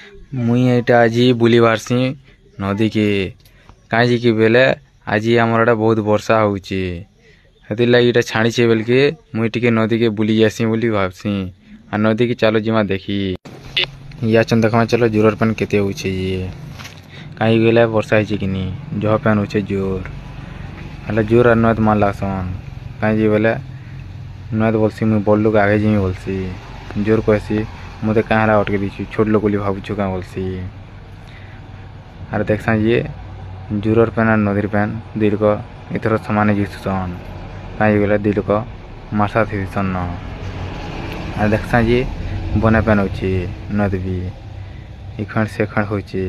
मुई एटा आज बुली बारसी नदी के कहीं कि बेले आज आमर बहुत वर्षा होची हेतिर लगी इटा छाड़ी बेल के मुई टिके नदी के बुली जासी बोली भाबसी आ नदी के चलो जिमा देखी या चंद देखा चलो जोर पेन केते होचे ये कहीं बेले वर्षा होची कि नी जह पेन होचे जोर हला जोर आ नद मान लागसन कहीं बेले नद बोलसी मुई बड़ लोग आगे जी बोलसी जोर कहसी मुझे कहाँ अटके दीची छोट लोग बोली भावुछु क्या बोलसी आर देखसा ये जोर पेन और नदीर पेन दिल को इतर सामान्य जीतसन कहीं गले दिल को मार्सा थीसन न आर देखसा ये बने पेन होची नद भी इखंड से खंड होची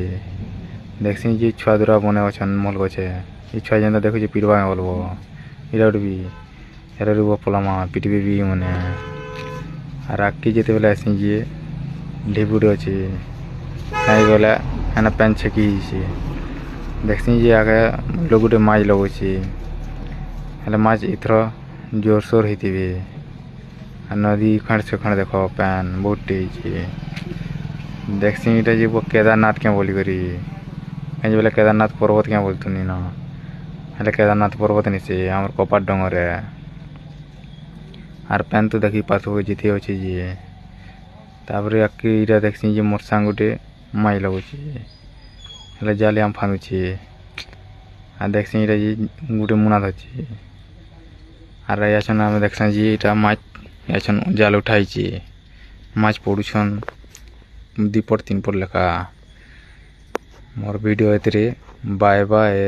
देखसी जी छुआ दूरा बने अछन मल गछे ई छुआ जेंदा देखो जे पिटवा बोलबो इराउट भी एरा रुबो पलामा पिटबे भी मने आर आकी जेते बेला आसी जे ढिबुड अच्छे कहीं गला है पेन छेकी देखसी जे आगे लोग गोटे माछ लगुचे हेल्ले माछ इथर जोरसोर होते नदी खंड से खंड देख पैन बहुत टे देखसी इटा जी केदारनाथ क्या बोली करी कहीं बोले केदारनाथ पर्वत क्या बोलतु नी ना हेल्ले केदारनाथ पर्वत नहीं से आमर कपाट डंगर है आर पैन तो देखी पास जीते अच्छे जी तापर आके इटा देखसी जे मोर सांग गोटे माछ लगुचे हेल्ले जाले आम फांदुचे आ देखसी इटा जी गोटे मुना धरछे आर याछन आमे देखसा जी इटा माछ याछन जाल उठाइचे माछ पड़ुछन 2 पट 3 पट लेखा मोर वीडियो एतरे बाय बाय।